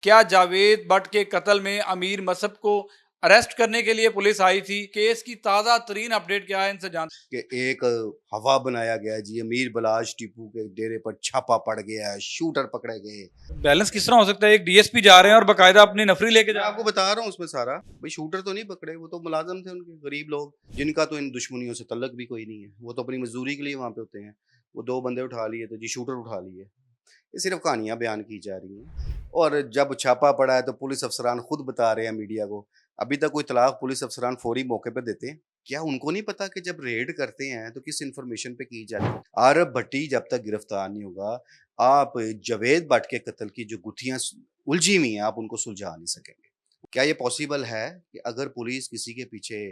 क्या जावेद भट्ट के कत्ल में अमीर मसहब को अरेस्ट करने के लिए पुलिस आई थी? केस की ताज़ा तरीन अपडेट क्या है, इनसे जानते कि एक हवा बनाया गया है जी। अमीर बलाश टीपू के डेरे पर छापा पड़ गया है, शूटर पकड़े गए। हैं। बैलेंस किस तरह हो सकता है? एक डीएसपी जा रहे हैं और बाकायदा अपनी नफरी लेके मैं जा रहे आपको हैं। बता रहा हूँ उसमें सारा। भाई शूटर तो नहीं पकड़े, वो तो मुलाजम थे उनके, गरीब लोग जिनका तो इन दुश्मनियों से तल्लक भी कोई नहीं है। वो तो अपनी मजदूरी के लिए वहाँ पे होते हैं। वो दो बंदे उठा लिए तो जी शूटर उठा लिए। ये सिर्फ कहानियां बयान की जा रही हैं। और जब छापा पड़ा है तो पुलिस अफसरान खुद बता रहे हैं मीडिया को। अभी तक कोई इतलाक पुलिस अफसरान फौरी मौके पे देते हैं? क्या उनको नहीं पता कि जब रेड करते हैं तो किस इंफॉर्मेशन पे की जाती है? आरब भट्टी जब तक गिरफ्तार नहीं होगा, आप जावेद भट्ट के कत्ल की जो गुत्थियां उलझी हुई हैं, आप उनको सुलझा नहीं सकेंगे। क्या ये पॉसिबल है कि अगर पुलिस किसी के पीछे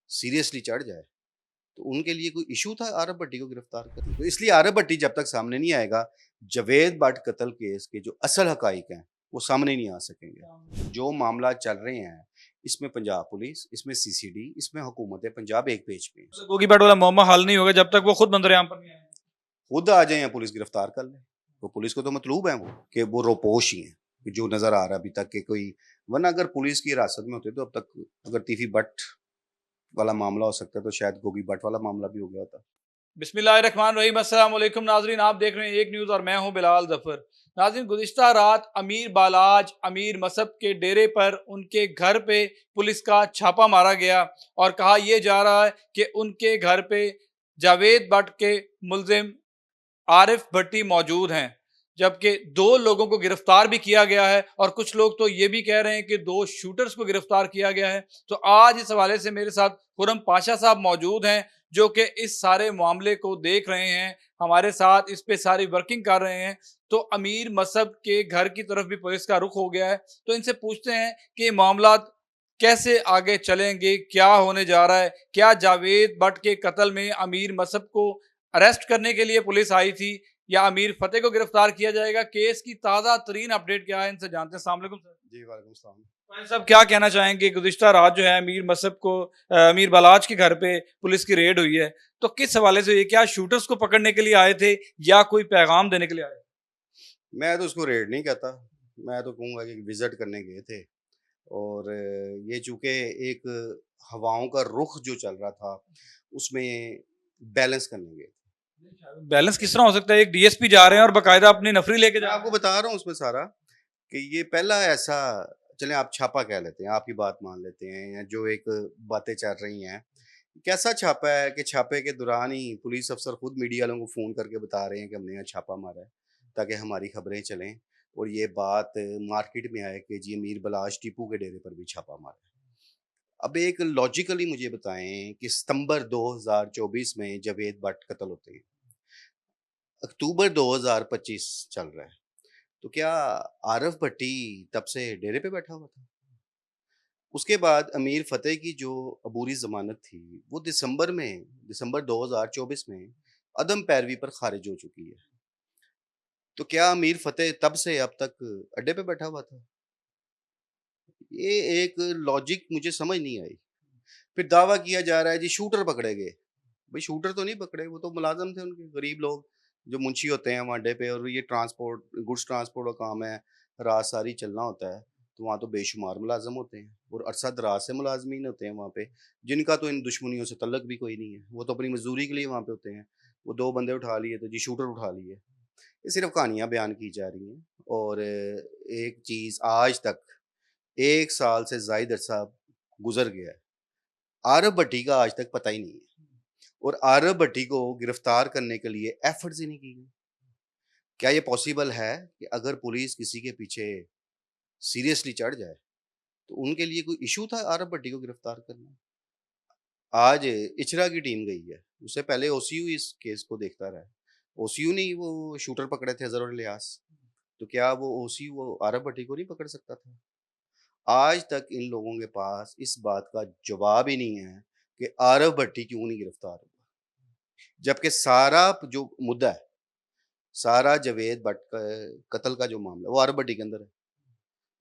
सीरियसली चढ़ जाए तो उनके लिए कोई इशू था आरब भट्टी को गिरफ्तार करना? तो इसलिए आरब भट्टी जब तक सामने नहीं आएगा, जावेद भट्ट कत्ल केस के जो असल हकाइक हैं वो सामने नहीं आ सकेंगे। जो मामला चल रहे हैं, इसमें पंजाब पुलिस, इसमें सीसीडी, इसमें हुकूमत पंजाब एक पेज पे है। गोगी बैट वाला मुअम्मा हल नहीं होगा जब तक वो खुद मंजरेआम पर नहीं आए। खुद आ जाए या पुलिस गिरफ्तार कर ले। तो पुलिस को तो मतलूब है वो कि वो रोपोश ही है कि जो नजर आ रहा है अभी तक के कोई। वरना अगर पुलिस की हिरासत में होते तो अब तक, अगर तीफी भट्ट वाला मामला हो सकता है तो शायद गोगी भट्ट वाला मामला भी हो गया होता। बिस्मिल्लाहिर्रहमानिर्रहीम। अस्सलाम वालेकुम नाजरीन, आप देख रहे हैं एक न्यूज़ और मैं हूं बिलाल जफर। नाजरीन, गुज़िश्ता रात अमीर बालाज अमीर मसहब के डेरे पर उनके घर पे पुलिस का छापा मारा गया और कहा यह जा रहा है कि उनके घर पे जावेद भट्ट के मुलजिम आरिफ भट्टी मौजूद हैं, जबकि दो लोगों को गिरफ्तार भी किया गया है और कुछ लोग तो ये भी कह रहे हैं कि दो शूटर्स को गिरफ्तार किया गया है। तो आज इस हवाले से मेरे साथ खुरम पाशा साहब मौजूद हैं, जो कि इस सारे मामले को देख रहे हैं, हमारे साथ इस पे सारी वर्किंग कर रहे हैं। तो अमीर मसहब के घर की तरफ भी पुलिस का रुख हो गया है, तो इनसे पूछते हैं कि मामला कैसे आगे चलेंगे, क्या होने जा रहा है? क्या जावेद भट्ट के कत्ल में अमीर मसहब को अरेस्ट करने के लिए पुलिस आई थी या अमीर फतेह को गिरफ्तार किया जाएगा? केस की ताज़ा तरीन अपडेट क्या है, इनसे जानते हैं। अस्सलाम वालेकुम सर। जी वालेकुम सलाम। फाइज साहब, क्या कहना चाहेंगे? गुज़िश्ता रात जो है अमीर मसहब को अमीर बलाज के घर पे पुलिस की रेड हुई है, तो किस हवाले से हुई? क्या शूटर्स को पकड़ने के लिए आए थे या कोई पैगाम देने के लिए आए? मैं तो उसको रेड नहीं कहता। मैं तो कहूँगा कि विजिट करने गए थे। और ये चूंकि एक हवाओं का रुख जो चल रहा था उसमें बैलेंस करने गए थे। बैलेंस किस तरह हो सकता है? एक डीएसपी जा रहे हैं और बाकायदा अपनी नफरी लेके मैं जा रहे आपको हैं। बता रहा हूँ उसमें सारा कि ये पहला ऐसा, चलें आप छापा कह लेते हैं, आपकी बात मान लेते हैं, या जो एक बातें चल रही हैं, कैसा छापा है कि छापे के दौरान ही पुलिस अफसर खुद मीडिया वालों को फ़ोन करके बता रहे हैं कि हमने यहाँ छापा मारा है, ताकि हमारी खबरें चलें और ये बात मार्केट में आए कि जी मीर बलाश टीपू के डेरे पर भी छापा मारा है। अब एक लॉजिकली मुझे बताएं कि सितंबर 2024 में जावेद भट्ट कत्ल होते हैं, अक्टूबर 2025 चल रहा है, तो क्या आरफ भट्टी तब से डेरे पे बैठा हुआ था? उसके बाद अमीर फतेह की जो अबूरी जमानत थी वो दिसंबर 2024 में अदम पैरवी पर खारिज हो चुकी है। तो क्या अमीर फतेह तब से अब तक अड्डे पे बैठा हुआ था? ये एक लॉजिक मुझे समझ नहीं आई। फिर दावा किया जा रहा है जी शूटर पकड़े गए। भाई शूटर तो नहीं पकड़े, वो तो मुलाजम थे उनके, गरीब लोग जो मुंशी होते हैं वहाँ अड्डे पे, और ये ट्रांसपोर्ट गुड्स ट्रांसपोर्ट का काम है, रात सारी चलना होता है। तो वहाँ तो बेशुमार मुलाजम होते हैं और अरसा दराज से मुलाजमीन होते हैं वहाँ पे, जिनका तो इन दुश्मनियों से तल्लक भी कोई नहीं है। वो तो अपनी मजदूरी के लिए वहाँ पे होते हैं। वो दो बंदे उठा लिए तो जी शूटर उठा लिए। ये सिर्फ कहानियां बयान की जा रही हैं। और एक चीज़ आज तक 1 साल से जायद अरसा गुजर गया है, आरब भट्टी का आज तक पता ही नहीं है। और आरब भट्टी को गिरफ्तार करने के लिए एफर्ट्स ही नहीं की गई। क्या ये पॉसिबल है कि अगर पुलिस किसी के पीछे सीरियसली चढ़ जाए तो उनके लिए कोई इशू था आरब भट्टी को गिरफ्तार करना? आज इचरा की टीम गई है, उससे पहले ओसीयू इस केस को देखता रहा है। ओसीयू ने ही वो शूटर पकड़े थे, अजहर और इलियास। तो क्या वो ओसीयू वो आरब भट्टी को नहीं पकड़ सकता था? आज तक इन लोगों के पास इस बात का जवाब ही नहीं है कि आरब भट्टी क्यों नहीं गिरफ्तार हुआ, जबकि सारा जो मुद्दा है, सारा जावेद भट्ट का कत्ल का जो मामला है वो आरब भट्टी के अंदर है।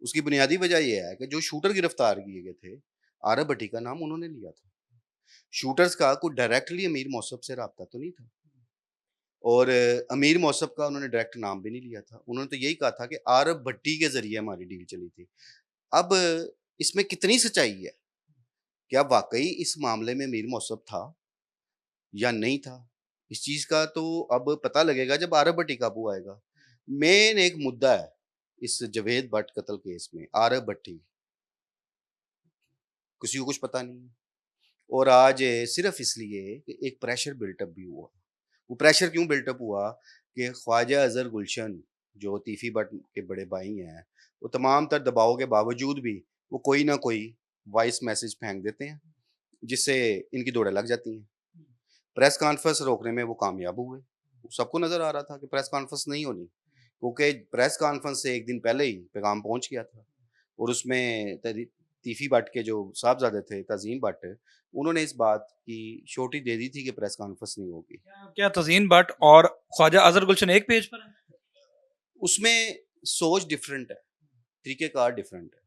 उसकी बुनियादी वजह ये है कि जो शूटर गिरफ्तार किए गए थे, आरब भट्टी का नाम उन्होंने लिया था। शूटर्स का कोई डायरेक्टली अमीर मौसम से रब्ता तो नहीं था। और अमीर मौसम का उन्होंने डायरेक्ट नाम भी नहीं लिया था। उन्होंने तो यही कहा था कि आरब भट्टी के ज़रिए हमारी डील चली थी। अब इसमें कितनी सच्चाई है? क्या वाक़ई इस मामले में मीर मौसम था या नहीं था? इस चीज़ का तो अब पता लगेगा जब आरब भट्टी काबू आएगा। मेन एक मुद्दा है इस जावेद भट्ट कत्ल केस में, आरब भट्टी, किसी को कुछ पता नहीं है। और आज सिर्फ़ इसलिए कि एक प्रेशर बिल्टअप भी हुआ। वो प्रेशर क्यों बिल्टअप हुआ कि ख्वाजा अज़हर गुलशन जो तीफ़ी भट्ट के बड़े भाई हैं, वो तमाम तर दबाव के बावजूद भी वो कोई ना कोई वॉइस मैसेज फेंक देते हैं, जिससे इनकी दौड़ें लग जाती हैं। प्रेस कॉन्फ्रेंस रोकने में वो कामयाब हुए। सबको नज़र आ रहा था कि प्रेस कॉन्फ्रेंस नहीं होनी, क्योंकि प्रेस कॉन्फ्रेंस से 1 दिन पहले ही पैगाम पहुँच गया था और उसमें तीफ़ी भट्ट के जो साहबज़ादे थे, तज़ीम भट्ट, उन्होंने इस बात की श्योरिटी दे दी थी कि प्रेस कॉन्फ्रेंस नहीं होगी। क्या तज़ीन भट्ट और ख्वाजा अज़हर गुलशन एक पेज पर हैं? उसमें सोच डिफरेंट है, तरीक़ेकार डिफरेंट है।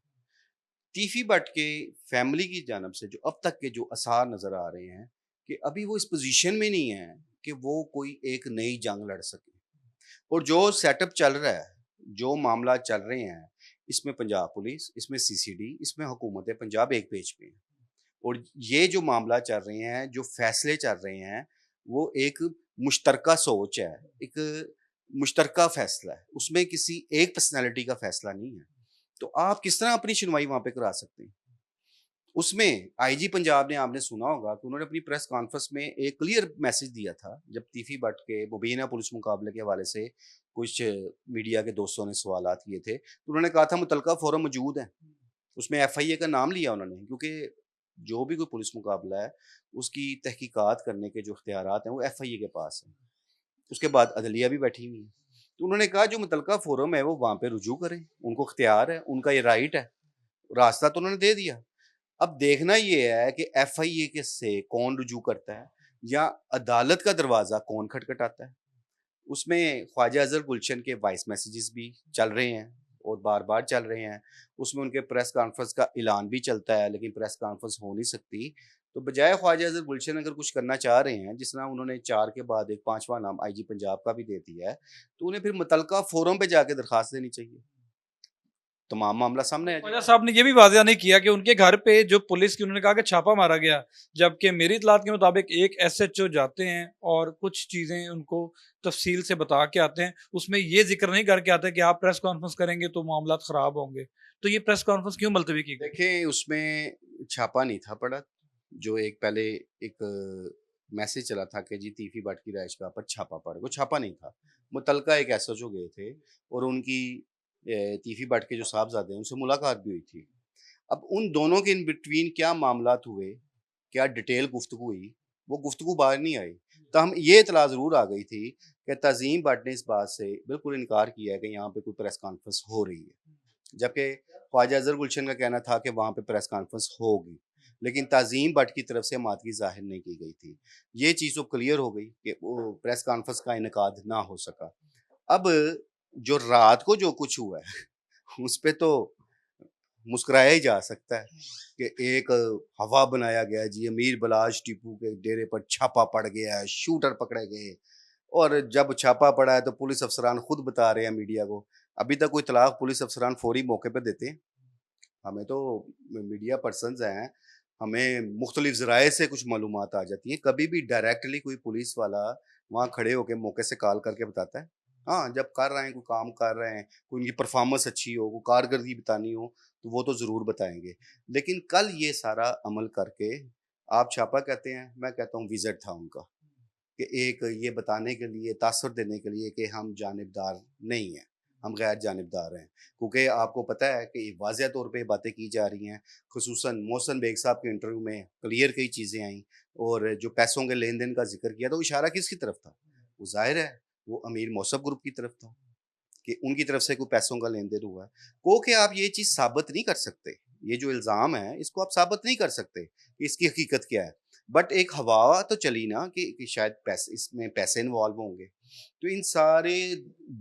तीफ़ी भट्ट के फैमिली की जानिब से जो अब तक के जो आसार नज़र आ रहे हैं कि अभी वो इस पोज़ीशन में नहीं है कि वो कोई एक नई जंग लड़ सकें। और जो सेटअप चल रहा है, जो मामला चल रहे हैं, इसमें पंजाब पुलिस, इसमें सीसीडी, इसमें हुकूमत पंजाब एक पेज पे है। और ये जो मामला चल रहे हैं, जो फैसले चल रहे हैं, वो एक मुश्तरका सोच है, एक मुश्तरका फैसला है। उसमें किसी एक पर्सनैलिटी का फैसला नहीं है। तो आप किस तरह अपनी सुनवाई वहाँ पे करा सकते हैं? उसमें आईजी पंजाब ने, आपने सुना होगा कि उन्होंने अपनी प्रेस कॉन्फ्रेंस में एक क्लियर मैसेज दिया था, जब तीफ़ी भट्ट के मुबीना पुलिस मुकाबले के हवाले से कुछ मीडिया के दोस्तों ने सवालात किए थे, तो उन्होंने कहा था मुतलका फ़ोरम मौजूद है। उसमें एफआईए का नाम लिया उन्होंने, क्योंकि जो भी कोई पुलिस मुकाबला है, उसकी तहकीकात करने के जो इख्तियारात हैं, वो एफआईए के पास हैं। उसके बाद अदलिया भी बैठी हुई है। तो उन्होंने कहा जो मुतलका फ़ोरम है, वो वहाँ पे रुजू करें, उनको इख्तियार है, उनका ये राइट है। रास्ता तो उन्होंने दे दिया। अब देखना ये है कि एफआईए के से कौन रुजू करता है या अदालत का दरवाज़ा कौन खटखटाता है। उसमें ख्वाजा अज़हर गुलशन के वॉइस मैसेजेस भी चल रहे हैं और बार-बार चल रहे हैं। उसमें उनके प्रेस कॉन्फ्रेंस का ऐलान भी चलता है, लेकिन प्रेस कॉन्फ्रेंस हो नहीं सकती। तो बजाय ख्वाजा अज़हर गुलशन अगर कुछ करना चाह रहे हैं, जिस तरह उन्होंने 4 के बाद एक 5वां नाम आईजी पंजाब का भी दे दिया है, तो उन्हें फिर मुतलका फ़ोरम पे जाके दरख्वास्त देनी चाहिए। तमाम मामला सामने आ ख्वाजा जाएगा। साहब ने ये भी वाज़ेह नहीं किया कि उनके घर पे जो पुलिस की, उन्होंने कहा कि छापा मारा गया, जबकि मेरी इत्तलात के मुताबिक एक एसएचओ जाते हैं और कुछ चीज़ें उनको तफ़सील से बता के आते हैं। उसमें ये ज़िक्र नहीं करके आते कि आप प्रेस कॉन्फ्रेंस करेंगे तो मामलात ख़राब होंगे। तो ये प्रेस कॉन्फ्रेंस क्यों मुलतवी की गई? देखें, उसमें छापा नहीं था पड़ा। जो एक पहले एक मैसेज चला था कि जी तीफी भट्ट की रहायशगाह पर छापा पड़ा, वो छापा नहीं था। मुतलका एक एसएचओ गए थे और उनकी तीफी भट्ट के जो साहबजादे हैं उनसे मुलाकात भी हुई थी। अब उन दोनों के इन बिटवीन क्या मामलात हुए, क्या डिटेल गुफ्तगू हुई, वो गुफ्तगू बाहर नहीं आई। तहम ये इत्तला ज़रूर आ गई थी कि तज़ीम भट्ट ने इस बात से बिल्कुल इनकार किया है कि यहाँ पे कोई प्रेस कॉन्फ्रेंस हो रही है। जबकि ख्वाजा अज़हर गुलशन का कहना था कि वहाँ पे प्रेस कॉन्फ्रेंस होगी, लेकिन तज़ीम भट्ट की तरफ से आमादगी ज़ाहिर नहीं की गई थी। ये चीज़ तो क्लियर हो गई कि वो प्रेस कॉन्फ्रेंस का इनेकाद ना हो सका। अब जो रात को जो कुछ हुआ है, उस पे तो मुस्कुराया ही जा सकता है कि एक हवा बनाया गया है जी, अमीर बलाज टीपू के डेरे पर छापा पड़ गया है, शूटर पकड़े गए। और जब छापा पड़ा है तो पुलिस अफसरान खुद बता रहे हैं मीडिया को, अभी तक कोई इत्तला पुलिस अफसरान फौरी मौके पे देते हैं? हमें तो मीडिया पर्सन्स हैं, हमें मुख्तलिफ ज़राए से कुछ मालूमात आ जाती हैं। कभी भी डायरेक्टली कोई पुलिस वाला वहाँ खड़े होके मौके से कॉल करके बताता है? हाँ, जब कर रहे हैं, कोई काम कर रहे हैं, कोई उनकी परफॉर्मेंस अच्छी हो, कोई कारकर्दगी बतानी हो, तो वो तो ज़रूर बताएँगे। लेकिन कल ये सारा अमल करके आप छापा कहते हैं, मैं कहता हूँ विज़िट था उनका, कि एक ये बताने के लिए, तासुर देने के लिए कि हम जानिबदार नहीं हैं, हम गैर जानिबदार हैं। क्योंकि आपको पता है कि वाज़ह तौर पे बातें की जा रही हैं, ख़ुसूसन मोहसिन बेग साहब के इंटरव्यू में क्लियर कई चीज़ें आईं और जो पैसों के लेन-देन का ज़िक्र किया, तो वो इशारा किसकी तरफ था? वो ज़ाहिर है, वो अमीर मौसफ़ ग्रुप की तरफ था कि उनकी तरफ से कोई पैसों का लेन-देन हुआ है। को कि आप ये चीज़ साबित नहीं कर सकते, ये जो इल्ज़ाम है, इसको आप साबित नहीं कर सकते कि इसकी हकीकत क्या है। बट एक हवा तो चली ना कि शायद पैसे, इसमें पैसे इन्वॉल्व होंगे। तो इन सारे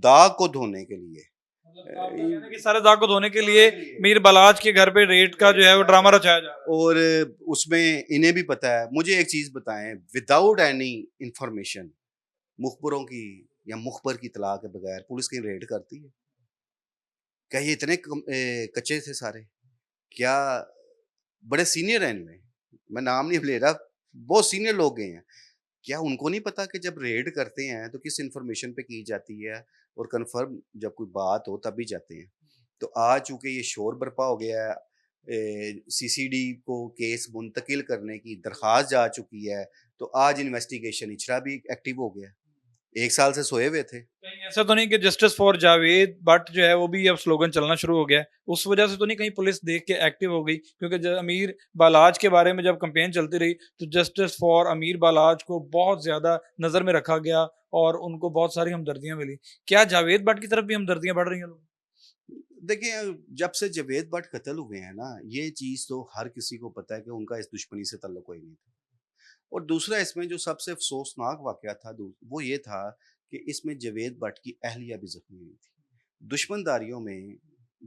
दाग को धोने के लिए मतलब आप ये कह रहे हैं कि सारे दाग को धोने के लिए मीर बलाज के घर पे रेड का जो है वो ड्रामा रचाया जा रहा है। और उसमें इन्हें भी पता है। मुझे एक चीज़ बताएँ, विदाउट एनी इन्फॉर्मेशन मुखबरों की या मुखबर की इत्तला के बगैर पुलिस कहीं रेड करती है? क्या ये इतने कच्चे थे सारे? क्या बड़े सीनियर हैं इनमें, मैं नाम नहीं ले रहा, बहुत सीनियर लोग गए हैं। क्या उनको नहीं पता कि जब रेड करते हैं तो किस इन्फॉर्मेशन पे की जाती है और कन्फर्म जब कोई बात हो तभी जाते हैं। तो आज चूँकि ये शोर बर्पा हो गया है, सीसीडी को केस मुंतकिल करने की दरख्वास्त जा चुकी है, तो आज इन्वेस्टिगेशन इचरा भी एक्टिव हो गया है। 1 साल से सोए हुए थे। कहीं ऐसा तो नहीं कि जस्टिस फॉर जावेद बट जो है वो भी अब स्लोगन चलना शुरू हो गया है, उस वजह से तो नहीं कहीं पुलिस देख के एक्टिव हो गई? क्योंकि अमीर बालाज के बारे में जब कंपेन चलती रही तो जस्टिस फॉर अमीर बालाज को बहुत ज्यादा नजर में रखा गया और उनको बहुत सारी हमदर्दियां मिली। क्या जावेद बट की तरफ भी हमदर्दियां बढ़ रही हैं लोग? देखिए, जब से जावेद भट्ट कत्ल हुए हैं ना, ये चीज़ तो हर किसी को पता है कि उनका इस दुश्मनी से ताल्लुक कोई नहीं था। और दूसरा इसमें जो सबसे अफ़सोसनाक वाक़या था वो ये था कि इसमें जावेद भट्ट की अहलिया भी ज़ख्मी हुई थी। दुश्मनदारियों में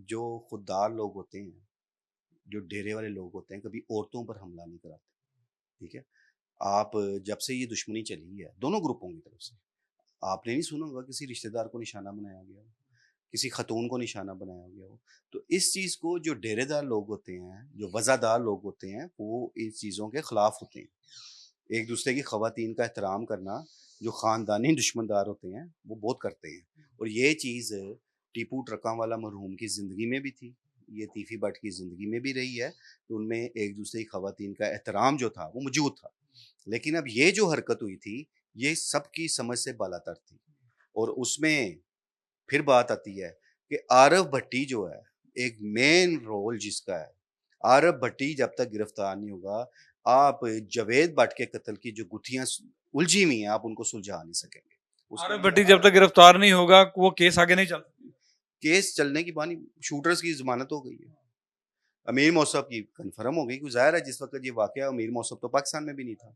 जो खुददार लोग होते हैं, जो डेरे वाले लोग होते हैं, कभी औरतों पर हमला नहीं कराते, ठीक है? आप जब से ये दुश्मनी चली है, दोनों ग्रुपों की तरफ से, आपने नहीं सुना होगा किसी रिश्तेदार को निशाना बनाया गया हो, किसी खतून को निशाना बनाया गया हो। तो इस चीज़ को जो डेरेदार लोग होते हैं, जो वज़ादार लोग होते हैं, वो इस चीज़ों के खिलाफ होते हैं। एक दूसरे की ख़वातीन का एहतराम करना, जो ख़ानदानी दुश्मनदार होते हैं, वो बहुत करते हैं। और ये चीज़ टीपू ट्रकांवाला मरहूम की ज़िंदगी में भी थी, ये तीफ़ी भट्ट की ज़िंदगी में भी रही है, कि उनमें एक दूसरे की ख़वातीन का एहतराम जो था, वो मौजूद था। लेकिन अब ये जो हरकत हुई थी, ये सबकी समझ से बालातर थी। और उसमें फिर बात आती है कि आरव भट्टी जो है, एक मेन रोल जिसका है, आरव भट्टी जब तक गिरफ्तार नहीं होगा, आप जावेद भट्ट के कत्ल की जो गुत्थियां उलझी हुई हैं, आप उनको सुलझा नहीं सकेंगे। उसके आरफ लिए भट्टी जब तक गिरफ्तार नहीं होगा वो केस आगे नहीं चल। केस चलने की बानी, शूटर्स की जमानत हो गई है। अमीर मौसफ की कन्फर्म हो गई, क्योंकि ज़ाहिर है जिस वक्त ये वाकया अमीर मौसफ तो पाकिस्तान में भी नहीं था।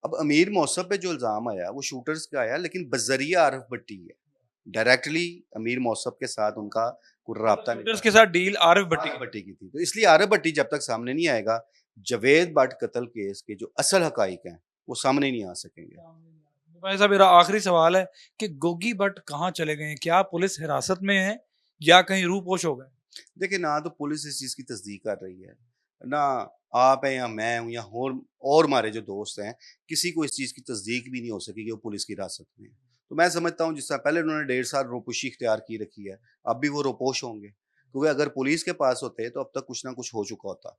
अब अमीर मौसफ पे जो इल्ज़ाम आया वो शूटर्स का आया, लेकिन बज़रिया आरफ भट्टी है। डायरेक्टली अमीर मौसफ के साथ उनका कोई मतलब राब्ता नहीं शूटर्स था। के साथ डील आरफ भट्टी आरव की। भट्टी की थी। तो इसलिए आरव भट्टी जब तक सामने नहीं आएगा, जावेद भट्ट कत्ल केस के जो असल हकाइक हैं, वो सामने नहीं आ सकेंगे। भाई साहब मेरा आखिरी सवाल है कि गोगी भट्ट कहाँ चले गए हैं? क्या पुलिस हिरासत में है या कहीं रूपोश हो गए? देखिए, ना तो पुलिस इस चीज़ की तस्दीक कर रही है, ना आप हैं या मैं हूँ या और हमारे जो दोस्त हैं, किसी को इस चीज़ की तस्दीक भी नहीं हो सकी कि वो पुलिस की हिरासत में है। तो मैं समझता हूँ जिस तरह पहले उन्होंने 1.5 साल रोपोशी इख्तियार की रखी है, अब भी वो रोपोश होंगे। क्योंकि अगर पुलिस के पास होते तो अब तक कुछ ना कुछ हो चुका होता,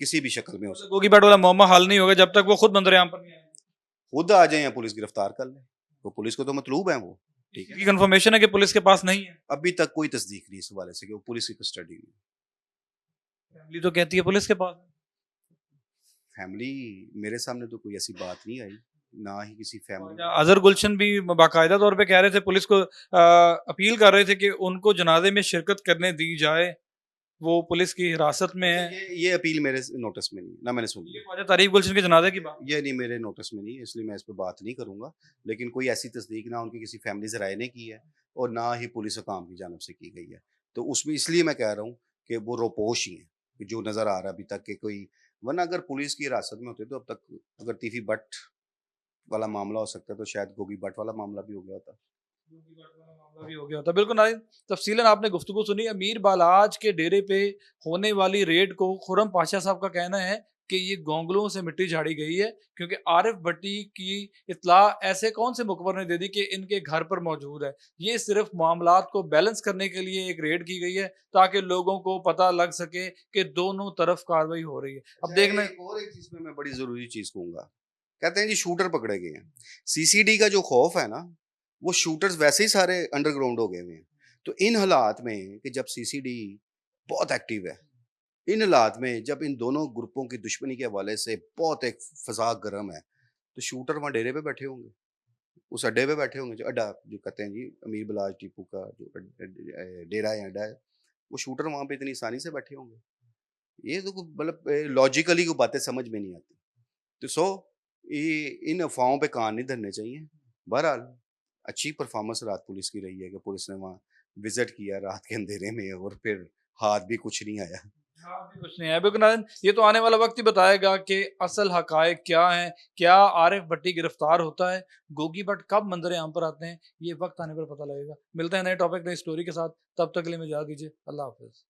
किसी भी शक्ल में हो मतलब सकता। गोगी भट्ट वाला मुअम्मा हल नहीं होगा जब तक वो खुद बंदरयाम पर नहीं आएंगे। खुद आ जाएँ या पुलिस गिरफ्तार कर ले, तो पुलिस को तो मतलूब हैं वो, ठीक है? इसकी कंफर्मेशन है कि पुलिस के पास नहीं है। अभी तक कोई तस्दीक नहीं इस हवाले से कि वो पुलिस की कस्टडी में है। फैमिली तो कहती है पुलिस के पास है। फैमिली मेरे सामने तो कोई ऐसी बात नहीं आई, ना ही किसी फैमिली ख्वाजा अजहर गुलशन भी बाकायदा तौर पे कह रहे थे, पुलिस को अपील कर रहे थे कि उनको जनाजे में शिरकत करने दी जाए, वो पुलिस की हिरासत में है। ये अपील मेरे नोटिस में नहीं है, ना मैंने सुनी ये है। ख्वाजा तारीफ गुलशन के जनाजे की बात। ये नहीं मेरे नोटिस में नहीं है, इसलिए मैं इस पे बात नहीं करूँगा। लेकिन कोई ऐसी तस्दीक ना उनकी किसी फैमिली ज़राए ने की है और ना ही पुलिस हुकाम की जानिब से की गई है। तो उसमें इसलिए मैं कह रहा हूँ कि वो रोपोश ही हैं, कि जो नज़र आ रहा है अभी तक कि कोई, वरना अगर पुलिस की हिरासत में होते तो अब तक, अगर तीफी भट्ट वाला मामला हो सकता है तो शायद गोगी भट्ट वाला मामला भी हो गया होता। मामला भी हो गया होता। बिल्कुल नाज़रीन, तफ़सीलन आपने गुफ्तगू सुनी। अमीर बालाज के डेरे पे होने वाली रेड को खुर्रम पाशा साहब का कहना है कि ये गोंगलों से मिट्टी झाड़ी गई है, क्योंकि आरिफ भट्टी की इत्तला ऐसे कौन से मुखबर ने दे दी कि इनके घर पर मौजूद है। ये सिर्फ मामलात को बैलेंस करने के लिए एक रेड की गई है ताकि लोगों को पता लग सके कि दोनों तरफ कार्रवाई हो रही है। अब अच्छा, देखना एक चीज़ में मैं बड़ी ज़रूरी चीज़ कहूँगा। कहते हैं जी शूटर पकड़े गए हैं। सीसीडी का जो खौफ है ना, वो शूटर्स वैसे ही सारे अंडरग्राउंड हो गए हुए हैं। तो इन हालात में कि जब सीसीडी बहुत एक्टिव है, इन हालात में जब इन दोनों ग्रुपों की दुश्मनी के हवाले से बहुत एक फ़ज़ा गर्म है, तो शूटर वहाँ डेरे पे बैठे होंगे। उस अड्डे पे बैठे होंगे, जो अड्डा जो कहते हैं जी अमीर बिलाल टीपू का जो डेरा है, अड्डा है, वो शूटर वहाँ पे इतनी आसानी से बैठे होंगे। ये तो मतलब लॉजिकली कोई बातें समझ में नहीं आती। तो ये इन अफ़वाहों पे कान नहीं धरने चाहिए। बहरहाल अच्छी परफ़ॉर्मेंस रात पुलिस की रही है कि पुलिस ने वहाँ विज़िट किया रात के अंधेरे में और फिर हाथ भी कुछ नहीं आया। हाँ, अभी कुछ नहीं है। बिल्कुल नाज़रीन, ये तो आने वाला वक़्त ही बताएगा कि असल हक़ाइक़ क्या हैं, क्या आरिफ भट्टी गिरफ्तार होता है, गोगी भट्ट कब मंज़र-ए-आम पर आते हैं, ये वक़्त आने पर पता लगेगा। मिलते हैं नए टॉपिक, नई स्टोरी के साथ, तब तक के लिए मुझे इजाज़त दीजिए। अल्लाह हाफ़िज़।